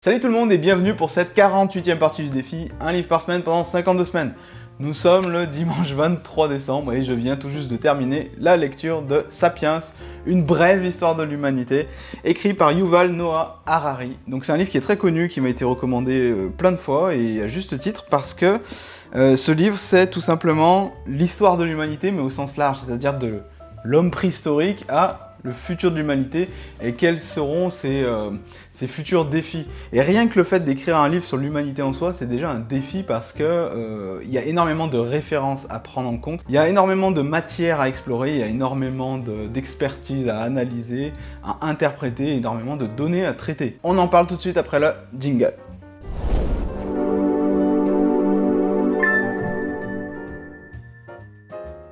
Salut tout le monde et bienvenue pour cette 48e partie du défi, un livre par semaine pendant 52 semaines. Nous sommes le dimanche 23 décembre et je viens tout juste de terminer la lecture de Sapiens, une brève histoire de l'humanité, écrit par Yuval Noah Harari. Donc c'est un livre qui est très connu, qui m'a été recommandé plein de fois et à juste titre parce que ce livre c'est tout simplement l'histoire de l'humanité mais au sens large, c'est-à-dire de l'homme préhistorique à le futur de l'humanité et quels seront ses futurs défis. Et rien que le fait d'écrire un livre sur l'humanité en soi, c'est déjà un défi parce que y a énormément de références à prendre en compte, il y a énormément de matière à explorer, il y a énormément d'expertise à analyser, à interpréter, énormément de données à traiter. On en parle tout de suite après le jingle.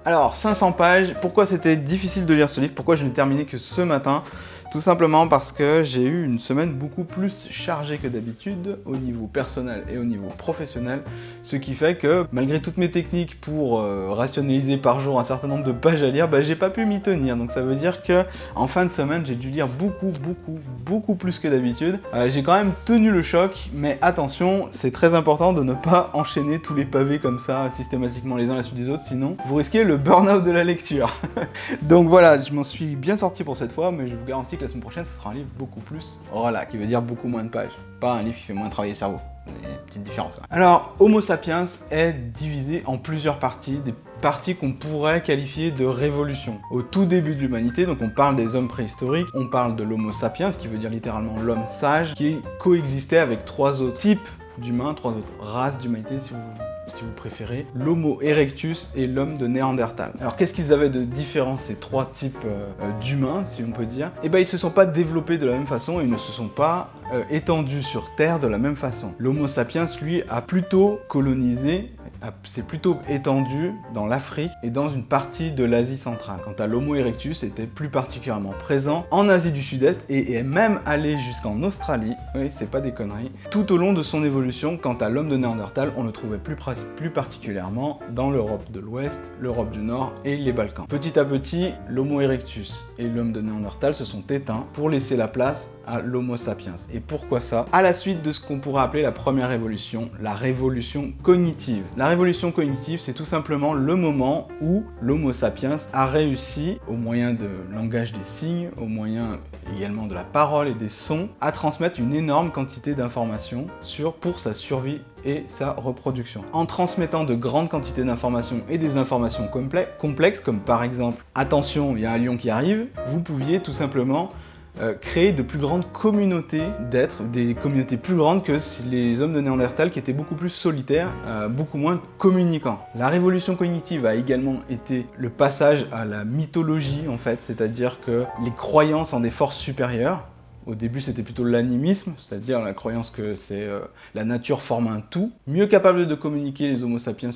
Alors, 500 pages, pourquoi c'était difficile de lire ce livre? Pourquoi je n'ai terminé que ce matin? Tout simplement parce que j'ai eu une semaine beaucoup plus chargée que d'habitude au niveau personnel et au niveau professionnel, ce qui fait que malgré toutes mes techniques pour rationaliser par jour un certain nombre de pages à lire, j'ai pas pu m'y tenir. Donc ça veut dire que en fin de semaine, j'ai dû lire beaucoup plus que d'habitude. J'ai quand même tenu le choc, mais attention, c'est très important de ne pas enchaîner tous les pavés comme ça systématiquement les uns à la suite des autres, sinon vous risquez le burn-out de la lecture. Donc voilà, je m'en suis bien sorti pour cette fois, mais je vous garantis que la semaine prochaine, ce sera un livre beaucoup plus relax, qui veut dire beaucoup moins de pages. Pas un livre qui fait moins travailler le cerveau. Il y a une petite différence quand même. Alors, Homo sapiens est divisé en plusieurs parties, des parties qu'on pourrait qualifier de révolution. Au tout début de l'humanité, donc on parle des hommes préhistoriques, on parle de l'Homo sapiens, qui veut dire littéralement l'homme sage, qui coexistait avec trois autres types d'humains, trois autres races d'humanité, si vous préférez, l'Homo erectus et l'homme de Néandertal. Alors qu'est-ce qu'ils avaient de différent ces trois types d'humains, si on peut dire? Eh ben ils se sont pas développés de la même façon et ils ne se sont pas étendus sur Terre de la même façon. L'Homo sapiens, lui, a plutôt colonisé, s'est plutôt étendu dans l'Afrique et dans une partie de l'Asie centrale. Quant à l'Homo erectus, était plus particulièrement présent en Asie du Sud-Est et est même allé jusqu'en Australie, oui, c'est pas des conneries, tout au long de son évolution. Quant à l'homme de Néandertal, on le trouvait plus particulièrement dans l'Europe de l'Ouest, l'Europe du Nord et les Balkans. Petit à petit, l'Homo erectus et l'homme de Néandertal se sont éteints pour laisser la place à l'Homo sapiens. Et pourquoi ça? À la suite de ce qu'on pourrait appeler la première révolution, la révolution cognitive. La révolution cognitive, c'est tout simplement le moment où l'Homo sapiens a réussi, au moyen de langage des signes, au moyen également de la parole et des sons, à transmettre une énorme quantité d'informations pour sa survie et sa reproduction. En transmettant de grandes quantités d'informations et des informations complexes, comme par exemple « Attention, il y a un lion qui arrive », vous pouviez tout simplement créer de plus grandes communautés d'êtres, des communautés plus grandes que les hommes de Néandertal qui étaient beaucoup plus solitaires, beaucoup moins communicants. La révolution cognitive a également été le passage à la mythologie en fait, c'est-à-dire que les croyances en des forces supérieures. Au début, c'était plutôt l'animisme, c'est-à-dire la croyance que la nature forme un tout. Mieux capables de communiquer, les Homo sapiens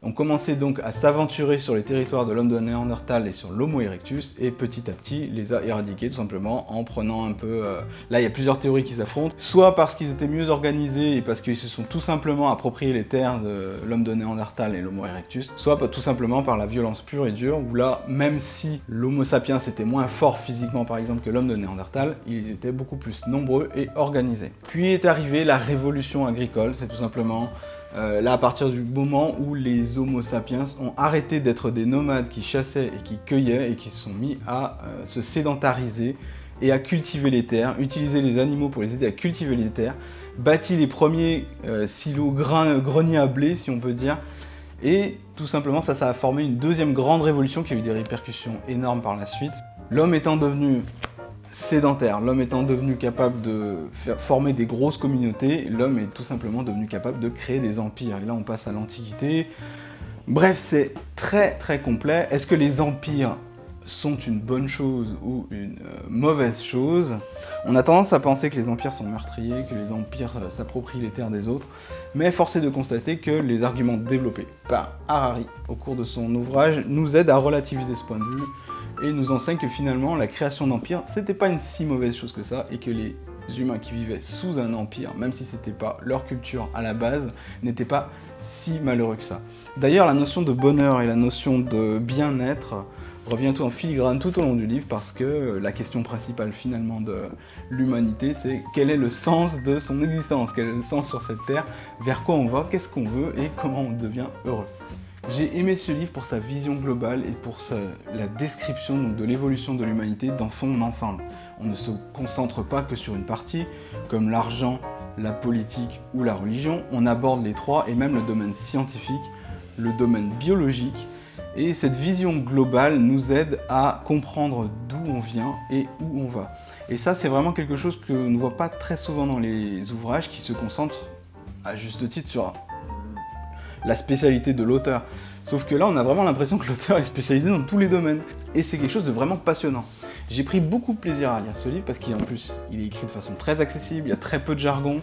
ont commencé donc à s'aventurer sur les territoires de l'homme de Néandertal et sur l'Homo erectus, et petit à petit les a éradiqués tout simplement en prenant un peu... Là, il y a plusieurs théories qui s'affrontent, soit parce qu'ils étaient mieux organisés et parce qu'ils se sont tout simplement appropriés les terres de l'homme de Néandertal et l'Homo erectus, soit tout simplement par la violence pure et dure, où là, même si l'Homo sapiens était moins fort physiquement par exemple que l'homme de Néandertal, ils étaient beaucoup plus nombreux et organisés. Puis est arrivée la révolution agricole, c'est tout simplement là à partir du moment où les Homo sapiens ont arrêté d'être des nomades qui chassaient et qui cueillaient et qui se sont mis à se sédentariser et à cultiver les terres, utiliser les animaux pour les aider à cultiver les terres, bâti les premiers silos greniers à blé si on peut dire, et tout simplement ça a formé une deuxième grande révolution qui a eu des répercussions énormes par la suite. L'homme étant devenu sédentaire, l'homme étant devenu capable de former des grosses communautés, l'homme est tout simplement devenu capable de créer des empires. Et là on passe à l'Antiquité. Bref, c'est très complet. Est-ce que les empires sont une bonne chose ou une mauvaise chose? On a tendance à penser que les empires sont meurtriers, que les empires s'approprient les terres des autres, mais force est de constater que les arguments développés par Harari au cours de son ouvrage nous aident à relativiser ce point de vue et nous enseigne que finalement la création d'empires c'était pas une si mauvaise chose que ça et que les humains qui vivaient sous un empire, même si c'était pas leur culture à la base, n'étaient pas si malheureux que ça. D'ailleurs la notion de bonheur et la notion de bien-être revient tout en filigrane tout au long du livre parce que la question principale finalement de l'humanité, c'est quel est le sens de son existence, quel est le sens sur cette terre, vers quoi on va, qu'est-ce qu'on veut et comment on devient heureux. J'ai aimé ce livre pour sa vision globale et pour la description donc, de l'évolution de l'humanité dans son ensemble. On ne se concentre pas que sur une partie, comme l'argent, la politique ou la religion, on aborde les trois et même le domaine scientifique, le domaine biologique, et cette vision globale nous aide à comprendre d'où on vient et où on va. Et ça, c'est vraiment quelque chose que l'on ne voit pas très souvent dans les ouvrages qui se concentrent, à juste titre, sur la spécialité de l'auteur. Sauf que là, on a vraiment l'impression que l'auteur est spécialisé dans tous les domaines. Et c'est quelque chose de vraiment passionnant. J'ai pris beaucoup de plaisir à lire ce livre parce qu'en plus, il est écrit de façon très accessible, il y a très peu de jargon,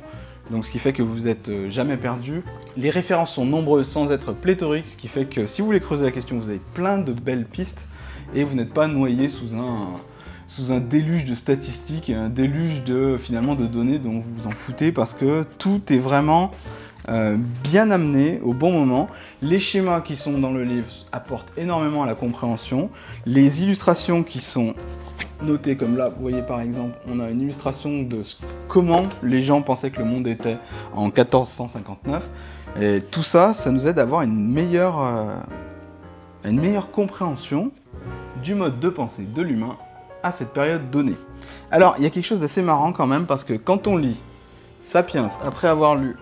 donc ce qui fait que vous n'êtes jamais perdu. Les références sont nombreuses sans être pléthoriques, ce qui fait que si vous voulez creuser la question, vous avez plein de belles pistes et vous n'êtes pas noyé sous un déluge de statistiques et un déluge finalement de données dont vous vous en foutez parce que tout est vraiment bien amené au bon moment. Les schémas qui sont dans le livre apportent énormément à la compréhension. Les illustrations qui sont notées, comme là, vous voyez par exemple, on a une illustration de comment les gens pensaient que le monde était en 1459. Et tout ça, ça nous aide à avoir une meilleure compréhension du mode de pensée de l'humain à cette période donnée. Alors, il y a quelque chose d'assez marrant quand même, parce que quand on lit Sapiens, après avoir lu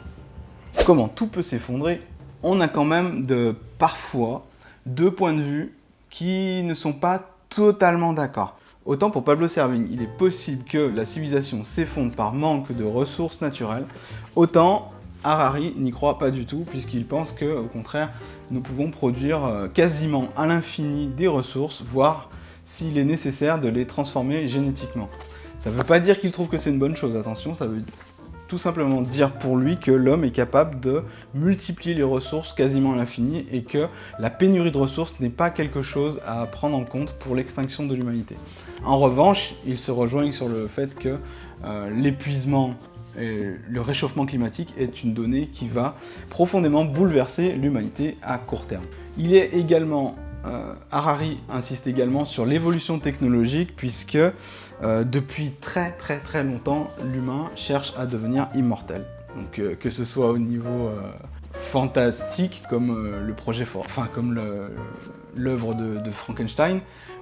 Comment tout peut s'effondrer, on a quand même parfois deux points de vue qui ne sont pas totalement d'accord. Autant pour Pablo Servigne, il est possible que la civilisation s'effondre par manque de ressources naturelles, autant Harari n'y croit pas du tout, puisqu'il pense qu'au contraire, nous pouvons produire quasiment à l'infini des ressources, voire s'il est nécessaire de les transformer génétiquement. Ça ne veut pas dire qu'il trouve que c'est une bonne chose, attention, ça veut tout simplement dire pour lui que l'homme est capable de multiplier les ressources quasiment à l'infini et que la pénurie de ressources n'est pas quelque chose à prendre en compte pour l'extinction de l'humanité. En revanche, ils se rejoignent sur le fait que l'épuisement et le réchauffement climatique est une donnée qui va profondément bouleverser l'humanité à court terme. Il est également Harari insiste également sur l'évolution technologique puisque depuis très longtemps, l'humain cherche à devenir immortel. Donc que ce soit au niveau fantastique comme le projet comme l'œuvre de Frankenstein,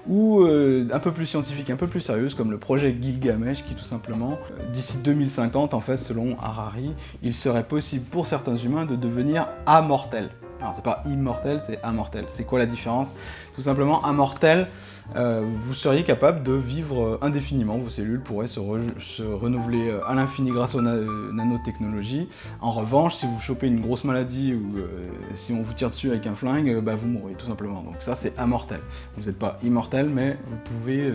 ou un peu plus scientifique, un peu plus sérieuse comme le projet Gilgamesh qui tout simplement, d'ici 2050 en fait selon Harari, il serait possible pour certains humains de devenir amortels. Alors c'est pas immortel, c'est amortel. C'est quoi la différence? Tout simplement, amortel, vous seriez capable de vivre indéfiniment. Vos cellules pourraient se renouveler à l'infini grâce aux nanotechnologies. En revanche, si vous chopez une grosse maladie ou si on vous tire dessus avec un flingue, vous mourrez tout simplement. Donc ça, c'est amortel. Vous n'êtes pas immortel, mais vous pouvez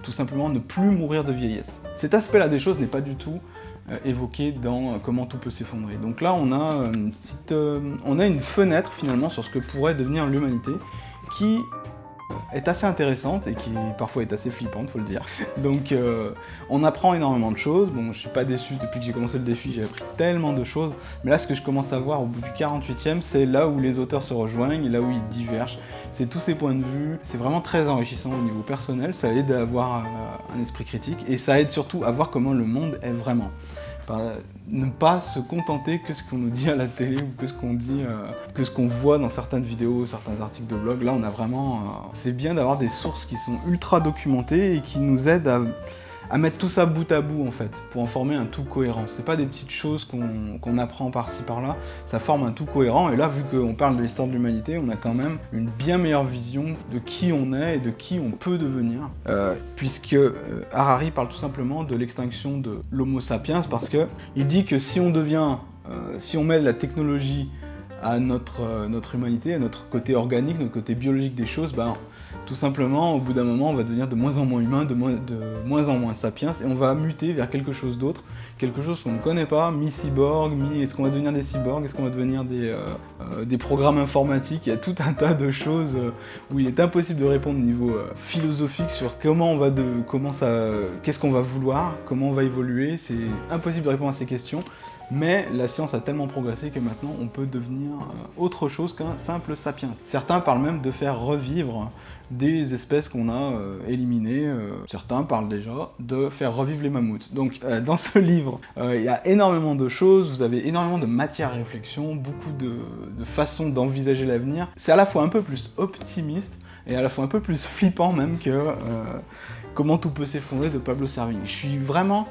tout simplement ne plus mourir de vieillesse. Cet aspect-là des choses n'est pas du tout évoqué dans Comment tout peut s'effondrer. Donc là, on a une fenêtre finalement sur ce que pourrait devenir l'humanité qui est assez intéressante et qui parfois est assez flippante, faut le dire. Donc on apprend énormément de choses. Bon, je suis pas déçu depuis que j'ai commencé le défi, j'ai appris tellement de choses. Mais là, ce que je commence à voir au bout du 48e, c'est là où les auteurs se rejoignent et là où ils divergent. C'est tous ces points de vue. C'est vraiment très enrichissant au niveau personnel. Ça aide à avoir un esprit critique et ça aide surtout à voir comment le monde est vraiment. Ne pas se contenter que ce qu'on nous dit à la télé ou que ce qu'on dit, que ce qu'on voit dans certaines vidéos, certains articles de blog. Là, on a vraiment... c'est bien d'avoir des sources qui sont ultra documentées et qui nous aident à mettre tout ça bout à bout, en fait, pour en former un tout cohérent. C'est pas des petites choses qu'on apprend par-ci, par-là, ça forme un tout cohérent. Et là, vu qu'on parle de l'histoire de l'humanité, on a quand même une bien meilleure vision de qui on est et de qui on peut devenir. Puisque Harari parle tout simplement de l'extinction de l'Homo sapiens, parce qu'il dit que si on mêle la technologie à notre humanité, à notre côté organique, notre côté biologique des choses, tout simplement, au bout d'un moment, on va devenir de moins en moins humain, de moins en moins sapiens, et on va muter vers quelque chose d'autre quelque chose qu'on ne connaît pas, mi-cyborg, est-ce qu'on va devenir des cyborgs, est-ce qu'on va devenir des programmes informatiques, il y a tout un tas de choses où il est impossible de répondre au niveau philosophique sur qu'est-ce qu'on va vouloir, comment on va évoluer, c'est impossible de répondre à ces questions. Mais la science a tellement progressé que maintenant on peut devenir autre chose qu'un simple sapiens. Certains parlent même de faire revivre des espèces qu'on a éliminées. Certains parlent déjà de faire revivre les mammouths. Donc dans ce livre, il y a énormément de choses, vous avez énormément de matière à réflexion, beaucoup de façons d'envisager l'avenir. C'est à la fois un peu plus optimiste et à la fois un peu plus flippant même que Comment tout peut s'effondrer de Pablo Servigne. Je suis vraiment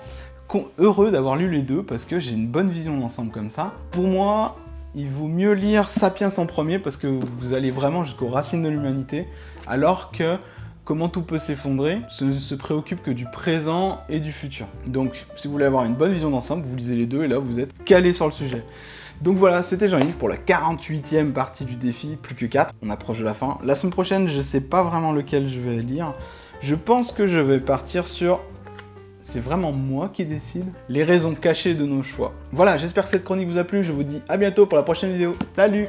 heureux d'avoir lu les deux parce que j'ai une bonne vision d'ensemble comme ça. Pour moi, il vaut mieux lire Sapiens en premier parce que vous allez vraiment jusqu'aux racines de l'humanité, alors que Comment tout peut s'effondrer ne se préoccupe que du présent et du futur. Donc si vous voulez avoir une bonne vision d'ensemble, vous lisez les deux et là vous êtes calé sur le sujet. Donc voilà, c'était Jean-Yves pour la 48e partie du défi, plus que 4, on approche de la fin. La semaine prochaine, je sais pas vraiment lequel je vais lire. Je pense que je vais partir sur... C'est vraiment moi qui décide les raisons cachées de nos choix. Voilà, j'espère que cette chronique vous a plu, je vous dis à bientôt pour la prochaine vidéo. Salut!